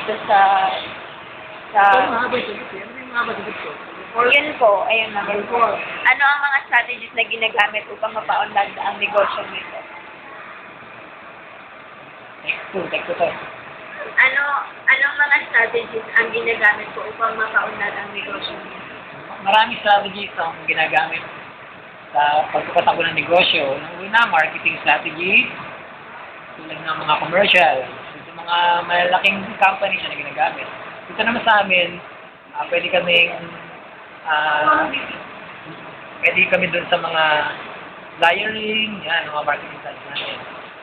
dito sa Ito, mahaba yung sagot eh. Ano yung mahaba sagot ko? yun po, ayun na. Ano ang mga strategies na ginagamit upang mapaunlad ang negosyo nito? Teksto to. Anong mga strategies ang ginagamit po upang mapaunlad ang negosyo nito? Maraming strategies ang ginagamit sa pagpapatakbo ng negosyo. Una, marketing strategy, tulad ng mga commercial, sa mga malaking companies na ginagamit. Dito naman sa amin, pwede kami dun sa mga flyering, yan, mga marketing strategy namin.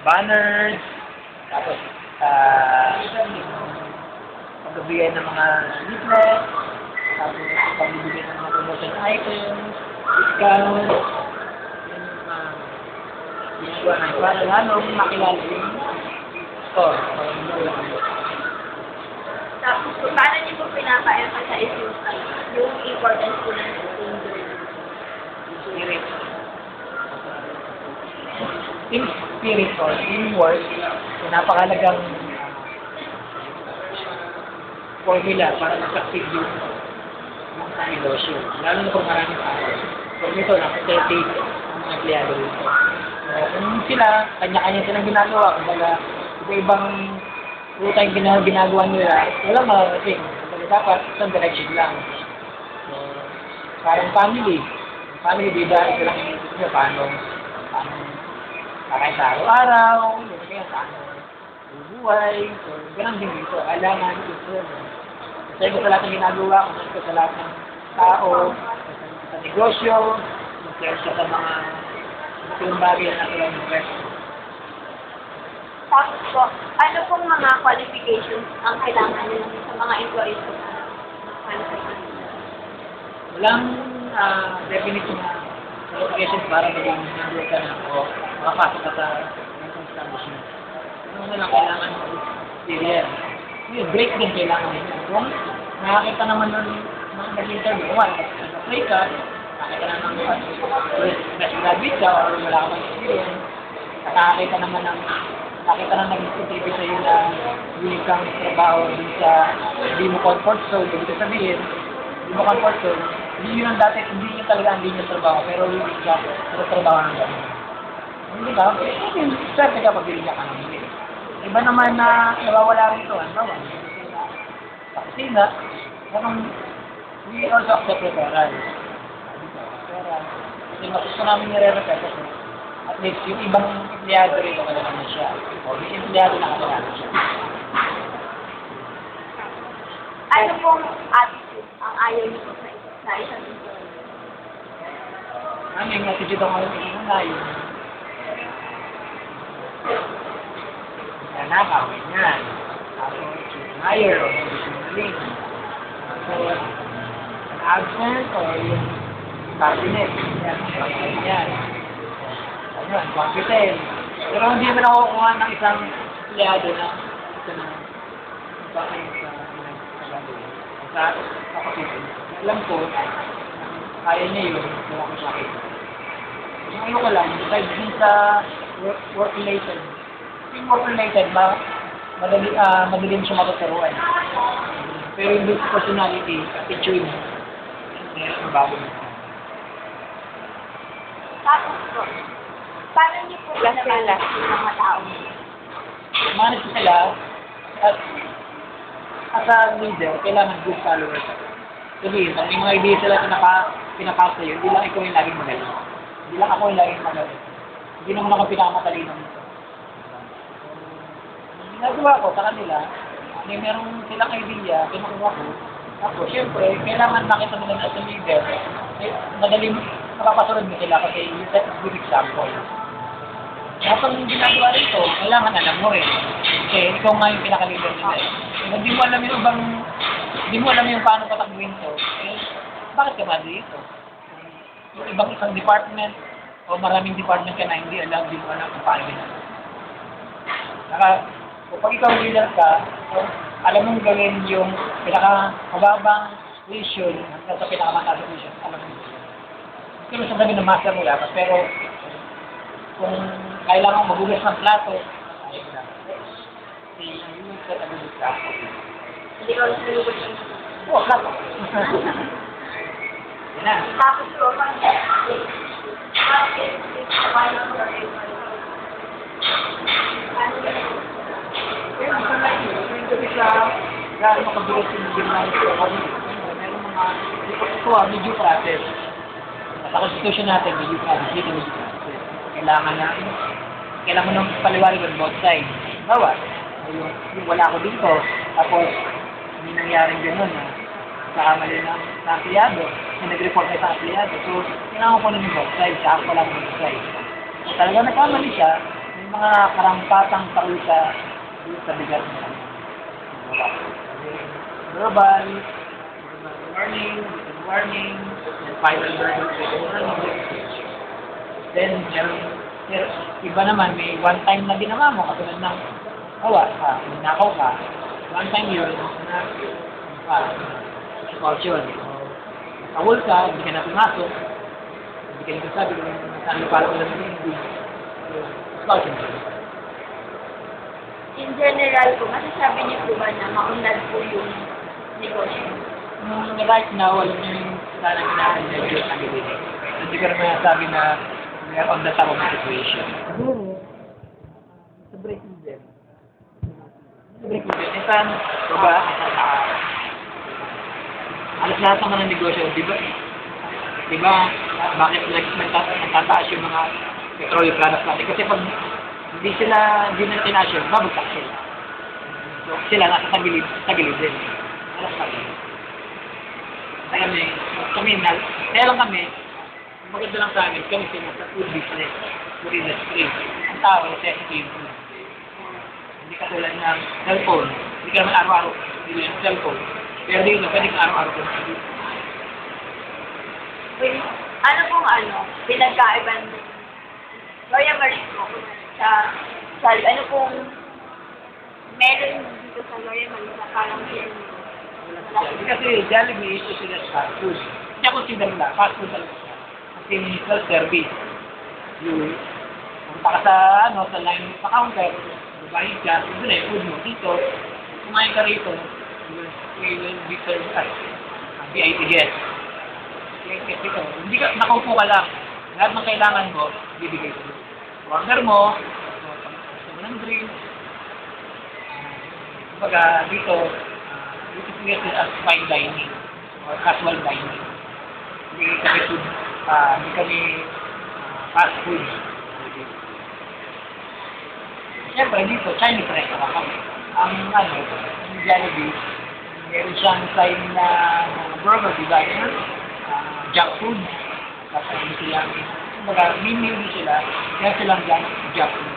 Banners, tapos pagbibigay ng mga leaflet, tapos pagbibigay ng mga promotion items, discount, yun yung mga ginagawa namin. Para lalong makilala yung store. Tapos, paano niyo po pinapa-emphasize yung importance po ng Spirit. Team spirit or teamwork, napakalagang formula para mag-succeed yung negosyo. Lalo na kung maraming tao. Kung ito, nakatetik ang mga empleyado dito. Kung sila, kanya-kanya silang ginagawa, kumbaga, iba-ibang ruta yung ginagawa nila, walang makarating. Dapat isang direction lang. So, parang family. Family, di ba, ito lang inisip nyo, paano kakain sa araw-araw, kaya paano bubuhay. So, ganun din dito. Kailangan ito. Kasi ko sa lahat ng ginagawa, kasi ko sa lahat ng tao, sa negosyo, kasi sa mga bagay na nasa lang ng resto. Tapos po, ano pong mga qualifications ang kailangan nyo sa mga employees ko na qualifications? Walang definite na qualifications para maging member ka na o makapasok ka sa establishment. Ano na lang kailangan mo experience. Yung break din kailangan nyo. Kung nakakita naman ng mga nag-interview, apply ka, nakakita naman ng fresh graduate ka or wala ka mang experience, nakakita naman ng nakita na nag-contribute sa iyo na willing kang trabaho dun sa hindi mo comfort zone, ibig sabihin, hindi mo comfort zone, hindi yun ang dati, hindi yun talaga ang linya trabaho, pero willing ka sa trabaho ng gano'n. Hindi ba? Swerte ka pag willing ka ng hindi. Iba naman na nawawala rito, ano ba? Sa kusina, we also accept referral. Kasi masusto namin nire-refer kasi at least yung ibang empleyado rito kaya naman siya. O yung empleyado na kaya siya. Ano pong attitude ang ayaw niyo po sa isang employee? Yung attitude ang ayaw niyo na yun. Nanakaw, ganyan. Tapos yung hire o yung sinungaling. Tapos ang absent o yung cabinet. Yan. Ayun, competent. Pero hindi naman ako kukuha ng isang empleyado na ito na bakit sa gagawin. Sa kapatid. Alam ko, kaya niya yun, wala ko siya kita. Yung ano ko lang, besides din sa work-related. Yung work-related, madaling siya matuturuan. Pero yung personality, attitude, ang bago niya. Tapos po, paano niyo po pinamala yung mga tao? Manage sila at as a leader, kailangan good followers. Sabihin, may mga idea sila pinapasa sa'yo, hindi lang ikaw yung laging magaling. Hindi lang ako yung laging magaling. Hindi naman ako pinakamatalino nito. Ginagawa ko sa kanila, merong silang idea, kinukuha ko. Tapos, syempre, kailangan makita mo na as a leader, madaling makapasunod mo sila kasi you set a good example. Kapag yung ginagawa rito, kailangan alam mo rin. Kasi ikaw nga yung pinaka-leader nila eh. Kung hindi mo alam yung paano patakbuhin to, eh, bakit ka ba dito? Yung ibang isang department, o maraming department ka na hindi alam, hindi mo alam kung paano yun. Saka, kapag ikaw leader ka, alam mong gawin yung pinaka-mababang vision hanggang sa pinaka-mataas vision. Alam mo. Hindi mo sasabihin na master mo dapat, pero kung kailangan magugas ng plato, ayun na. Kasi yung set a good example. Hindi ko rin nalubos yung Oo, klaro. Yan na. tapos ko, pag Kasi sa gaano makabigat yung gymnasium ko kami, meron mga medyo process. Sa constitution natin, medyo process, dito medyo process. Kailangan mo nang paliwanag on both sides. Bawa, yung wala ko dito, tapos may nangyaring gano'n na kakamali ng empleyado, may nag-report na sa empleyado. So, kailangan ko lang yung both sides, sa ako lang yung both sides. So, talaga nagkamali siya, may mga karampatang parusa sa bigat niya. Verbal warning, written warning, and final verbal warning. Then, iba naman, may one time na ginawa mo, katulad ng nakaw ka, one time yun, na expulsion. Nakawal ka, hindi ka na pumasok, hindi ka nagsasabi kung saan yung parang ulan ng hindi. Expulsion. in general po, masasabi niyo po ba na maunlad po yung negosyo? Right now, alam niyo yung sana ginagawa yung ability. Hindi ko naman nasabi na we are on the top of the situation. Siguro, sa break even. Sa break even, isang baba, isang taas. Alas lahat naman ng negosyo, di ba? Di ba, bakit nagtataas yung mga petroleum products natin? Kasi pag hindi na tinasyon, babagsak sila. So, sila nasa tagilid din. Alas natin. Kaya lang kami, maganda lang sa amin, kami sila sa food business, food industry. Ang tao, sensitive. Hindi katulad ng cellphone. Hindi ka naman araw-araw hindi yung cellphone. Pero dito, pwede ka araw-araw kung hindi. Ano pong pinagkaiban Loya Marisco sa ano pong meron dito sa Loya Marisco parang Kasi Jollibee is considered fast food. Hindi ako consider na, fast food talaga siya. Kasi self-service. Punta ka sa line sa counter, babayad ka, ito na yung food mo. Dito, kumain ka rito, we will be served as VIP guest. Dito, hindi ka, nakaupo ka lang. Lahat ng kailangan mo, bibigay ko. Order mo, gusto mo ng drink. Kumbaga, dito, this is treated as fine dining or casual dining. Hindi kami fast food. Siyempre dito, Chinese restaurant kami. Ang Jollibee, meron siyang sign na burger designer, junk food. Kasi hindi sila, kumbaga, menu sila, kaya silang junk food.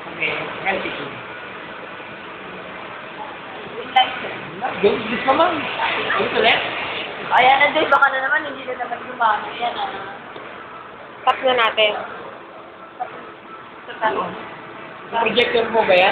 Kami, healthy food. Gusto naman. Gusto ulit? Ayan na din, baka na naman, hindi na naman gumano. Ayan na. Cut na natin. Projector mo ba yan?